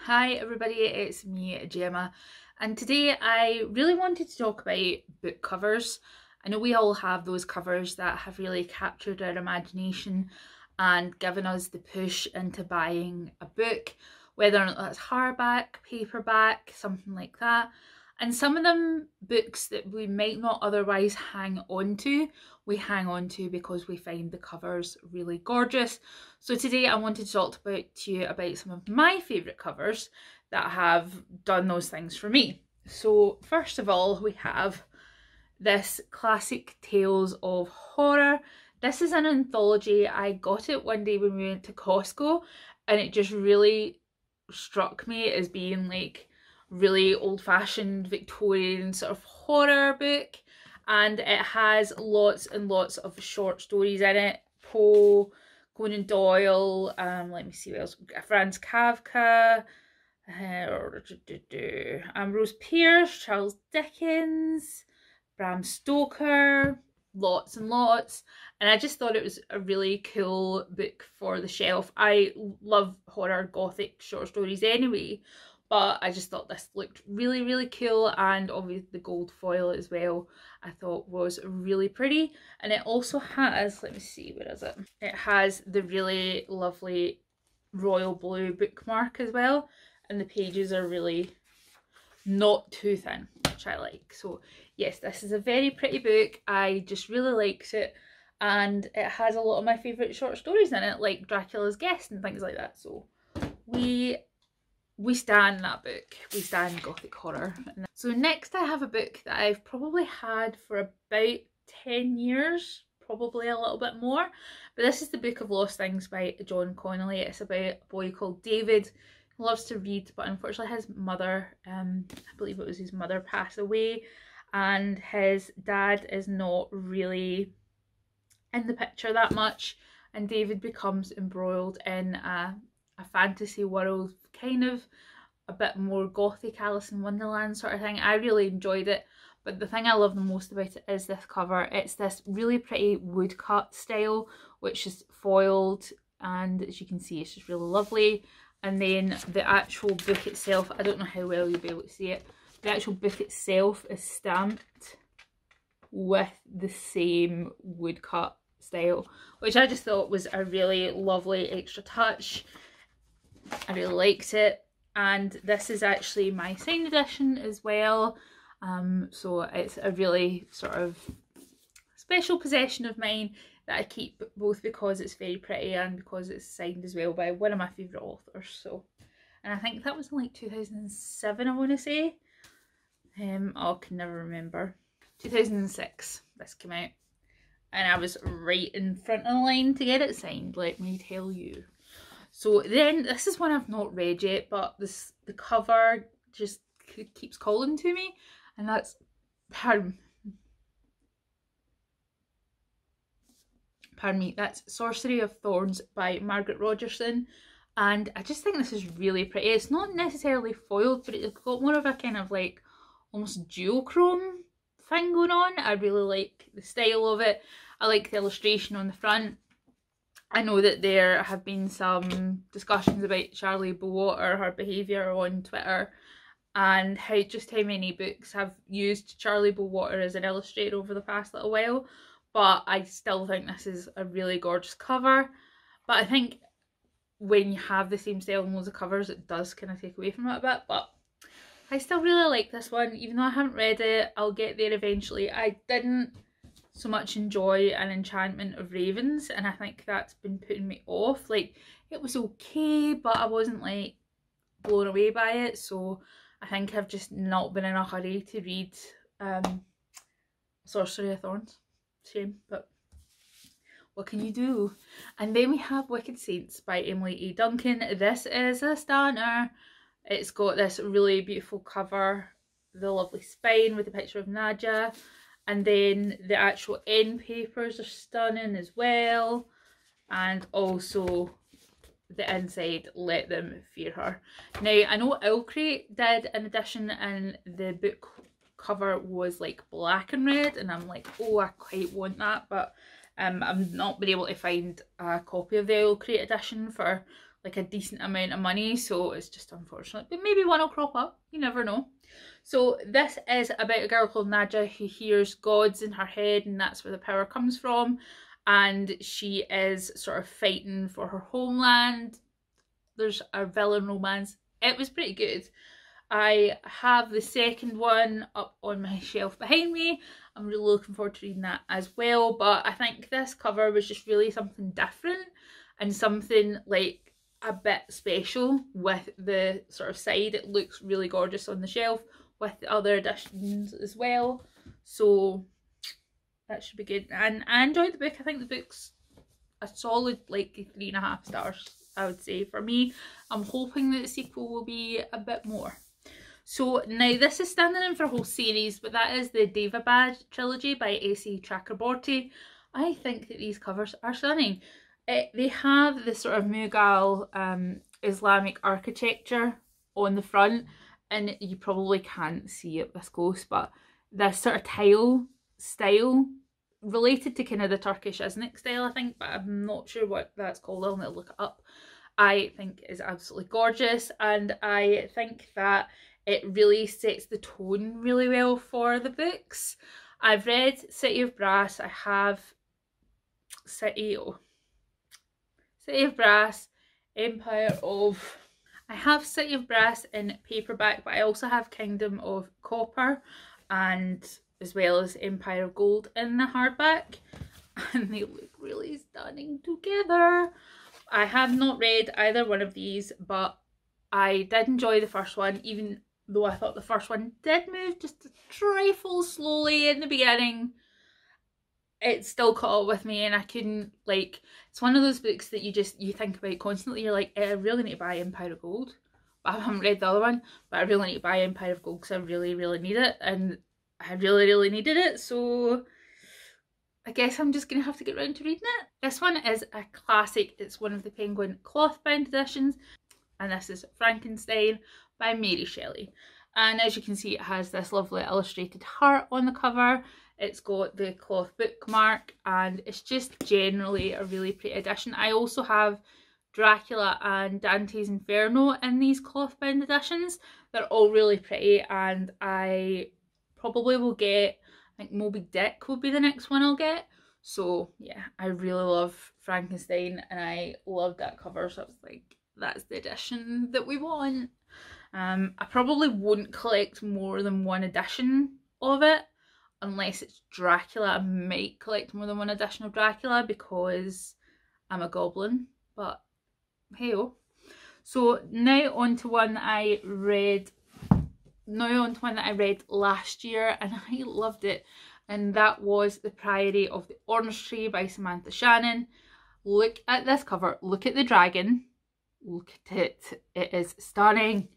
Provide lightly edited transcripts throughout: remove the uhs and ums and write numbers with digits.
Hi everybody, it's me Gemma, and today I really wanted to talk about book covers. I know we all have those covers that have really captured our imagination and given us the push into buying a book, whether or not that's hardback, paperback, something like that. And some of them books that we might not otherwise hang on to, we hang on to because we find the covers really gorgeous. So today I wanted to talk to you about some of my favourite covers that have done those things for me. So first of all, we have this classic Tales of Horror. This is an anthology. I got it one day when we went to Costco and it just really struck me as being like really old-fashioned Victorian sort of horror book, and it has lots and lots of short stories in it. Poe, Conan Doyle, let me see what else, Franz Kafka, Ambrose Bierce, Charles Dickens, Bram Stoker, lots and lots. And I just thought it was a really cool book for the shelf. I love horror gothic short stories anyway, but I just thought this looked really, really cool, and obviously the gold foil as well I thought was really pretty. And it also has, let me see, where is it? It has the really lovely royal blue bookmark as well, and the pages are really not too thin, which I like. So yes, this is a very pretty book. I just really liked it, and it has a lot of my favourite short stories in it, like Dracula's Guest and things like that. So we stand that book. We stand gothic horror. So next I have a book that I've probably had for about 10 years, probably a little bit more, but this is the Book of Lost Things by John Connolly. It's about a boy called David who loves to read, but unfortunately his mother, I believe it was his mother, passed away, and his dad is not really in the picture that much, and David becomes embroiled in a fantasy world, kind of a bit more gothic Alice in Wonderland sort of thing. I really enjoyed it, but the thing I love the most about it is this cover. It's this really pretty woodcut style, which is foiled, and as you can see it's just really lovely. And then the actual book itself, I don't know how well you'll be able to see it, the actual book itself is stamped with the same woodcut style, which I just thought was a really lovely extra touch. I really liked it, and this is actually my signed edition as well, so it's a really sort of special possession of mine that I keep, both because it's very pretty and because it's signed as well by one of my favourite authors. So, and I think that was in like 2007, I want to say. I can never remember. 2006 this came out, and I was right in front of the line to get it signed, let me tell you. So then, this is one I've not read yet, but the cover just keeps calling to me, and that's, pardon me, that's Sorcery of Thorns by Margaret Rogerson, and I just think this is really pretty. It's not necessarily foiled, but it's got more of a kind of like almost duochrome thing going on. I really like the style of it. I like the illustration on the front. I know that there have been some discussions about Charlie Bowater, her behaviour on Twitter, and how many books have used Charlie Bowater as an illustrator over the past little while, but I still think this is a really gorgeous cover. But I think when you have the same style in loads of covers, it does kind of take away from it a bit, but I still really like this one. Even though I haven't read it, I'll get there eventually. I didn't so much enjoy An Enchantment of Ravens, and I think that's been putting me off. Like, it was okay, but I wasn't like blown away by it, so I think I've just not been in a hurry to read Sorcery of Thorns. Shame, but what can you do? And then we have Wicked Saints by Emily A. Duncan. This is a stunner. It's got this really beautiful cover, the lovely spine with the picture of Nadia, and then the actual end papers are stunning as well, and also the inside, let them fear her. Now, I know Illuminate did an edition and the book cover was like black and red, and I'm like, oh, I quite want that, but I've not been able to find a copy of the Illuminate edition for like a decent amount of money, so it's just unfortunate. But maybe one will crop up, you never know. So this is about a girl called Nadja who hears gods in her head, and that's where the power comes from. And she is sort of fighting for her homeland. There's a villain romance. It was pretty good. I have the second one up on my shelf behind me. I'm really looking forward to reading that as well. But I think this cover was just really something different and something like a bit special with the sort of side. It looks really gorgeous on the shelf with the other editions as well. So that should be good. And I enjoyed the book. I think the book's a solid like 3.5 stars, I would say, for me. I'm hoping that the sequel will be a bit more. So now this is standing in for a whole series, but that is the Devabad trilogy by A.C. Chakraborty. I think that these covers are stunning. They have this sort of Mughal Islamic architecture on the front, and you probably can't see it this close, but this sort of tile style related to kind of the Turkish Iznik style, I think, but I'm not sure what that's called. I'll need to look it up. I think is absolutely gorgeous, and I think that it really sets the tone really well for the books. I've read City of Brass. I have City of Brass, Empire of... I have City of Brass in paperback, but I also have Kingdom of Copper, and as well as Empire of Gold in the hardback, and they look really stunning together. I have not read either one of these, but I did enjoy the first one, even though I thought the first one did move just a trifle slowly in the beginning. It still caught up with me, and I couldn't, like, it's one of those books that you think about constantly. You're like, I really need to buy Empire of Gold. But I haven't read the other one, but I really need to buy Empire of Gold because I really, really need it, and I really, really needed it, so I guess I'm just going to have to get around to reading it. This one is a classic. It's one of the Penguin cloth-bound editions, and this is Frankenstein by Mary Shelley. And as you can see, it has this lovely illustrated heart on the cover. It's got the cloth bookmark, and it's just generally a really pretty edition. I also have Dracula and Dante's Inferno in these cloth-bound editions. They're all really pretty, and I probably will get, I think Moby Dick will be the next one I'll get. So yeah, I really love Frankenstein, and I love that cover, so I was like, that's the edition that we want. I probably won't collect more than one edition of it, unless it's Dracula. I might collect more than one edition of Dracula because I'm a goblin, but hey-oh. So now on to one that I read last year, and I loved it, and that was The Priory of the Ornish Tree by Samantha Shannon. Look at this cover, look at the dragon, look at it, it is stunning,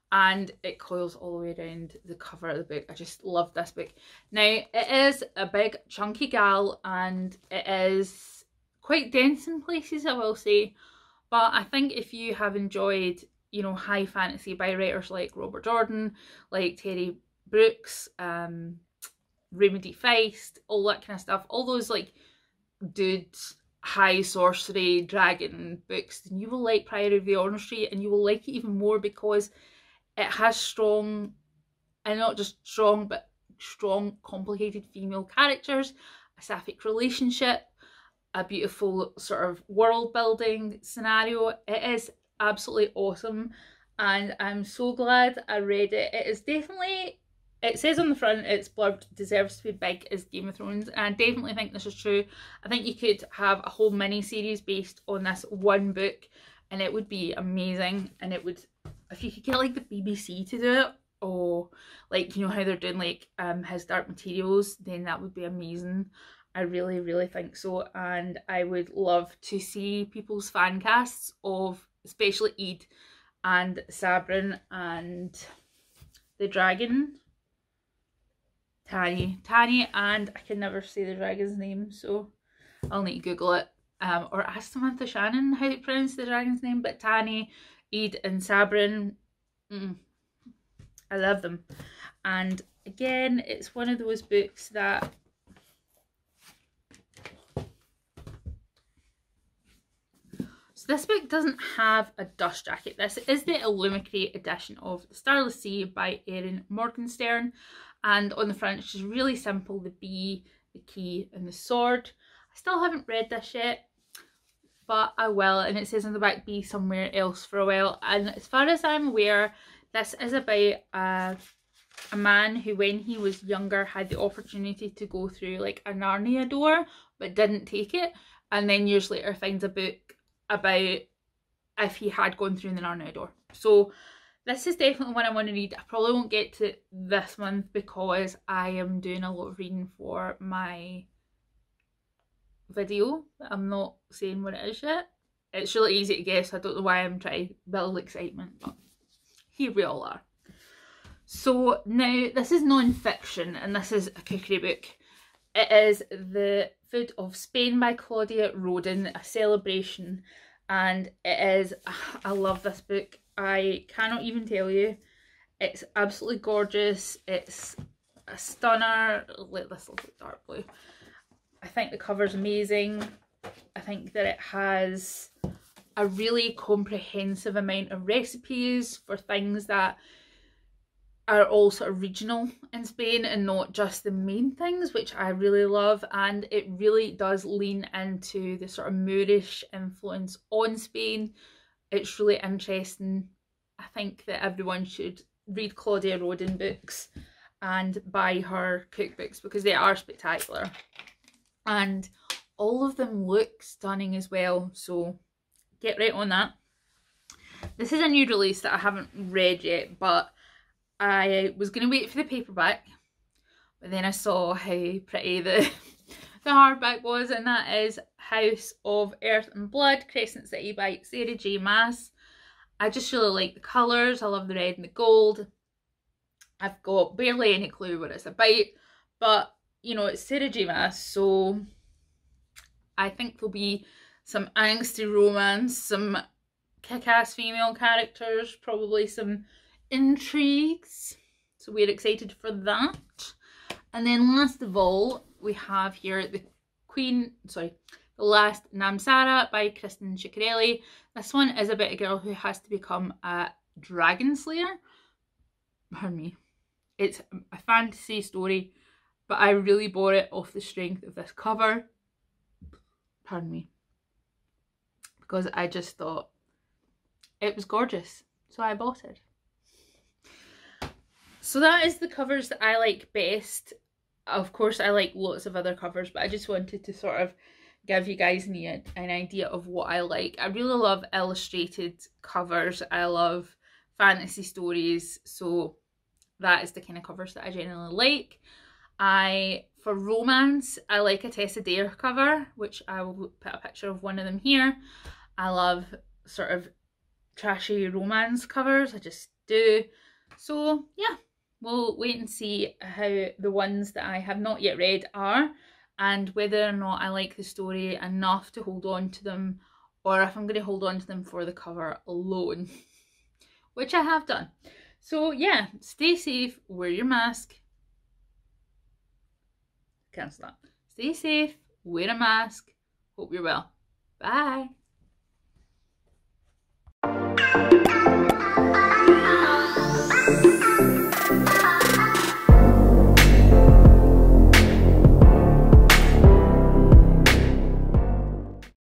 and it coils all the way around the cover of the book. I just love this book. Now, it is a big chunky gal, and it is quite dense in places, I will say, but I think if you have enjoyed, you know, high fantasy by writers like Robert Jordan, like Terry Brooks, Raymond D. Feist, all that kind of stuff, all those like dudes, high sorcery, dragon books, then you will like Priory of the Ornish Tree, and you will like it even more because it has strong, and not just strong, but strong, complicated female characters, a sapphic relationship, a beautiful sort of world building scenario. It is absolutely awesome, and I'm so glad I read it. It is definitely, it says on the front, it's blurbed, deserves to be big as Game of Thrones, and I definitely think this is true. I think you could have a whole mini series based on this one book, and it would be amazing. And it would, if you could get like the BBC to do it, or like, you know how they're doing like His Dark Materials, then that would be amazing. I really, really think so, and I would love to see people's fan casts of especially Eid and Sabrin and the dragon, Tani, and I can never say the dragon's name, so I'll need to Google it, or ask Samantha Shannon how to pronounce the dragon's name. But Tani, Eid and Sabrin, I love them. And again, it's one of those books that So this book doesn't have a dust jacket. This is the Illuminate edition of The Starless Sea by Erin Morgenstern. And on the front it's just really simple, the bee, the key and the sword. I still haven't read this yet, but I will. And it says on the back, be somewhere else for a while. And as far as I'm aware, this is about a man who, when he was younger, had the opportunity to go through like a Narnia door, but didn't take it. And then years later finds a book about if he had gone through the Narnia door. So this is definitely one I want to read. I probably won't get to it this month because I am doing a lot of reading for my video. I'm not saying what it is yet. It's really easy to guess. I don't know why I'm trying to build excitement, but here we all are. So now this is non-fiction and this is a cookery book. It is The Food of Spain by Claudia Roden, a celebration, and it is, I love this book. I cannot even tell you. It's absolutely gorgeous. It's a stunner. Let this look like dark blue. I think the cover's amazing. I think that it has a really comprehensive amount of recipes for things that are all sort of regional in Spain and not just the main things, which I really love. And it really does lean into the sort of Moorish influence on Spain. It's really interesting. I think that everyone should read Claudia Roden books and buy her cookbooks because they are spectacular. And all of them look stunning as well, so get right on that. This is a new release that I haven't read yet, but I was going to wait for the paperback, but then I saw how pretty the hardback was, and that is House of Earth and Blood, Crescent City by Sarah J Maas. I just really like the colours. I love the red and the gold. I've got barely any clue what it's about, but you know, it's Sarah J Maas, so I think there'll be some angsty romance, some kick-ass female characters, probably some intrigues, so we're excited for that. And then last of all, we have here The Last Namsara by Kristen Ciccarelli. This one is about a girl who has to become a dragon slayer. Pardon me. It's a fantasy story, but I really bought it off the strength of this cover. Pardon me. Because I just thought it was gorgeous, so I bought it. So that is the covers that I like best. Of course, I like lots of other covers, but I just wanted to sort of give you guys an idea of what I like. I really love illustrated covers. I love fantasy stories, so that is the kind of covers that I generally like. For romance, I like a Tessa Dare cover, which I will put a picture of one of them here. I love sort of trashy romance covers, I just do. So yeah, we'll wait and see how the ones that I have not yet read are, and whether or not I like the story enough to hold on to them, or if I'm going to hold on to them for the cover alone, which I have done. So yeah, stay safe, wear your mask. Cancel that. Stay safe, wear a mask, hope you're well. Bye.